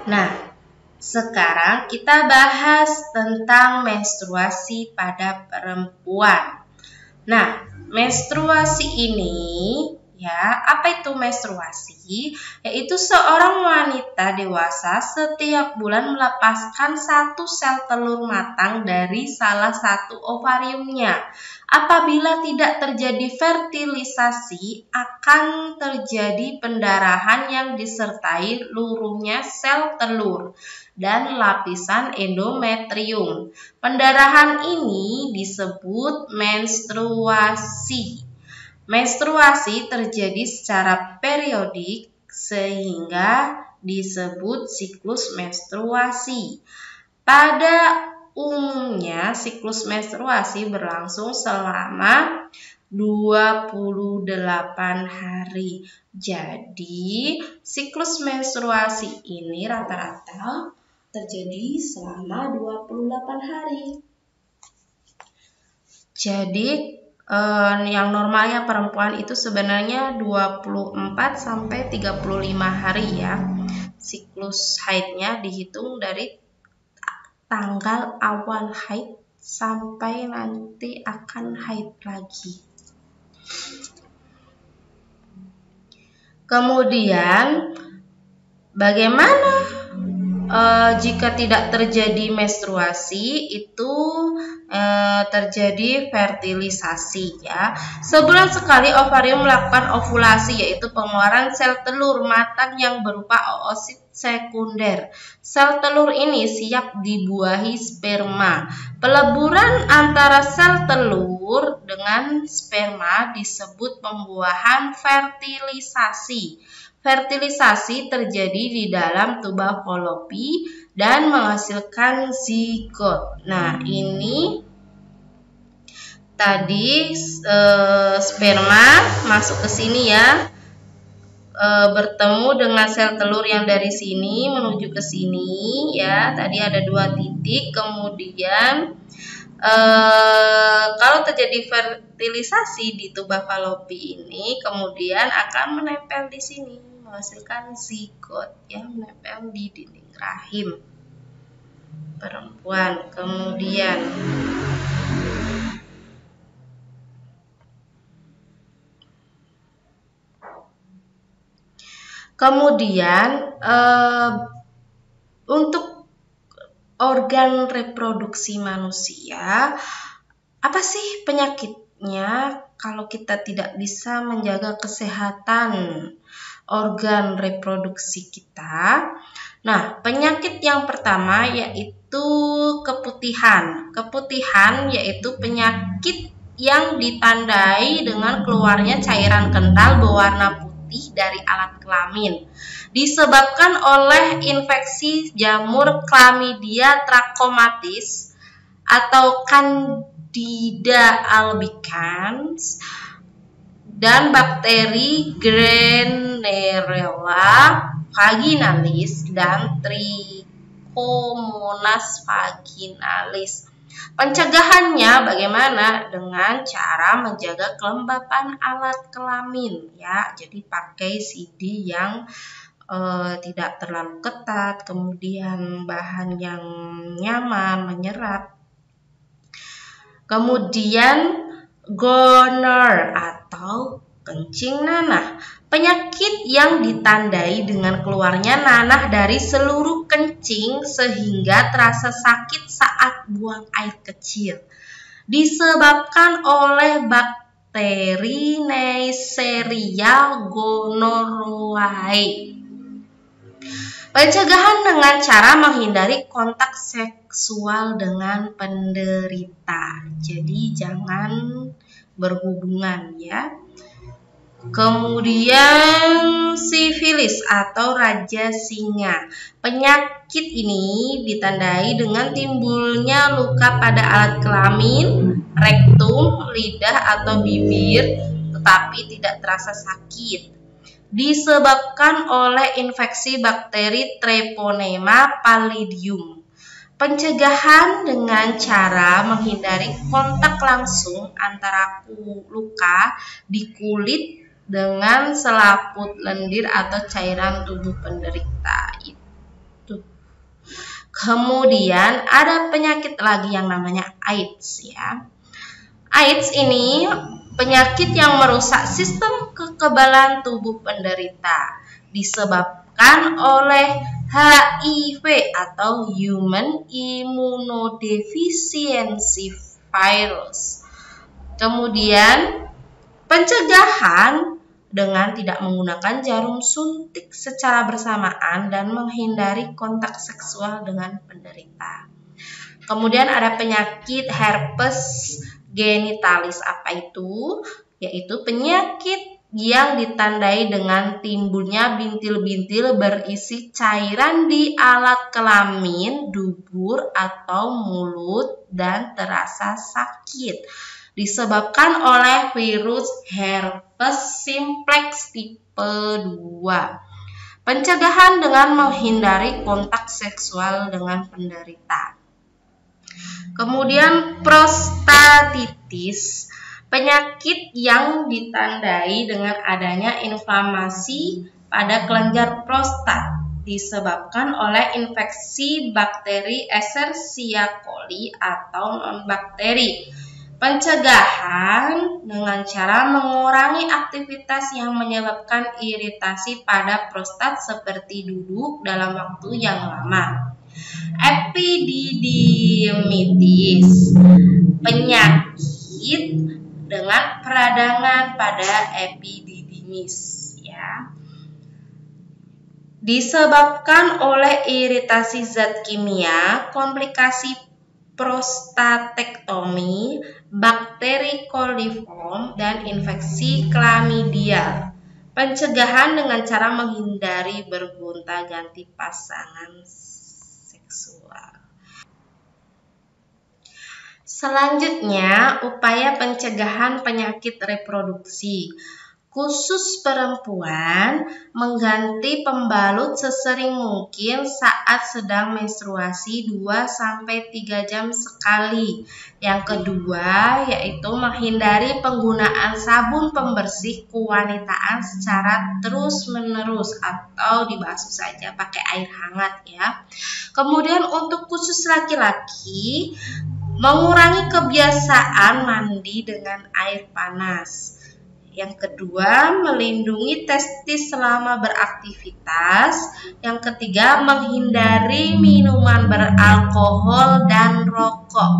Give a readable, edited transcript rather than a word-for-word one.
Nah, sekarang kita bahas tentang menstruasi pada perempuan. Nah, menstruasi ini apa itu menstruasi? Yaitu seorang wanita dewasa setiap bulan melepaskan satu sel telur matang dari salah satu ovariumnya. Apabila tidak terjadi fertilisasi, akan terjadi pendarahan yang disertai luruhnya sel telur dan lapisan endometrium. Pendarahan ini disebut menstruasi. Menstruasi terjadi secara periodik sehingga disebut siklus menstruasi. Pada umumnya siklus menstruasi berlangsung selama 28 hari. Jadi siklus menstruasi ini rata-rata terjadi selama 28 hari. Jadi yang normalnya perempuan itu sebenarnya 24 sampai 35 hari ya. Siklus haidnya dihitung dari tanggal awal haid sampai nanti akan haid lagi. Kemudian bagaimana jika tidak terjadi menstruasi? Itu terjadi fertilisasi ya. Sebulan sekali ovarium melakukan ovulasi, yaitu pengeluaran sel telur matang yang berupa oosit sekunder. Sel telur ini siap dibuahi sperma. Peleburan antara sel telur dengan sperma disebut pembuahan fertilisasi. Fertilisasi terjadi di dalam tuba falopi dan menghasilkan zigot. Nah, ini tadi sperma masuk ke sini ya, bertemu dengan sel telur yang dari sini menuju ke sini ya. Tadi ada 2 titik. Kemudian kalau terjadi fertilisasi di tuba falopi ini, kemudian akan menempel di sini, menghasilkan zigot yang menempel di dinding rahim perempuan. Kemudian untuk organ reproduksi manusia, apa sih penyakitnya kalau kita tidak bisa menjaga kesehatan organ reproduksi kita? Nah, penyakit yang pertama yaitu keputihan. Keputihan yaitu penyakit yang ditandai dengan keluarnya cairan kental berwarna putih dari alat kelamin, disebabkan oleh infeksi jamur Chlamydia trachomatis atau Candida albicans dan bakteri Grandnerella vaginalis dan Trichomonas vaginalis. Pencegahannya bagaimana? Dengan cara menjaga kelembapan alat kelamin ya. Jadi pakai CD yang tidak terlalu ketat, kemudian bahan yang nyaman, menyerap. Kemudian goner atau kencing nanah, penyakit yang ditandai dengan keluarnya nanah dari seluruh kencing sehingga terasa sakit saat buang air kecil, disebabkan oleh bakteri Neisseria gonorrhoeae. Pencegahan dengan cara menghindari kontak seksual dengan penderita. Jadi jangan berhubungan ya. Kemudian sifilis atau raja singa. Penyakit ini ditandai dengan timbulnya luka pada alat kelamin, rektum, lidah atau bibir, tetapi tidak terasa sakit. Disebabkan oleh infeksi bakteri Treponema pallidum. Pencegahan dengan cara menghindari kontak langsung antara luka di kulit dengan selaput lendir atau cairan tubuh penderita. Itu Kemudian ada penyakit lagi yang namanya AIDS ya. AIDS ini penyakit yang merusak sistem kekebalan tubuh penderita disebabkan oleh HIV atau Human Immunodeficiency Virus. Kemudian pencegahan dengan tidak menggunakan jarum suntik secara bersamaan dan menghindari kontak seksual dengan penderita. Kemudian ada penyakit herpes genitalis. Apa itu? Yaitu penyakit yang ditandai dengan timbulnya bintil-bintil berisi cairan di alat kelamin, dubur, atau mulut dan terasa sakit. Disebabkan oleh virus herpes simplex tipe 2. Pencegahan dengan menghindari kontak seksual dengan penderita. Kemudian prostatitis, penyakit yang ditandai dengan adanya inflamasi pada kelenjar prostat disebabkan oleh infeksi bakteri Escherichia coli atau non-bakteri. Pencegahan dengan cara mengurangi aktivitas yang menyebabkan iritasi pada prostat seperti duduk dalam waktu yang lama. Epididymitis, penyakit dengan peradangan pada epididymis ya. Disebabkan oleh iritasi zat kimia, komplikasi prostatektomi, bakteri coliform, dan infeksi klamidial. Pencegahan dengan cara menghindari bergonta-ganti pasangan seksual. Selanjutnya, upaya pencegahan penyakit reproduksi. Khusus perempuan, mengganti pembalut sesering mungkin saat sedang menstruasi 2-3 jam sekali. Yang kedua, yaitu menghindari penggunaan sabun pembersih kewanitaan secara terus-menerus atau dibasuh saja pakai air hangat ya. Kemudian untuk khusus laki-laki, mengurangi kebiasaan mandi dengan air panas. Yang kedua, melindungi testis selama beraktivitas. Yang ketiga, menghindari minuman beralkohol dan rokok.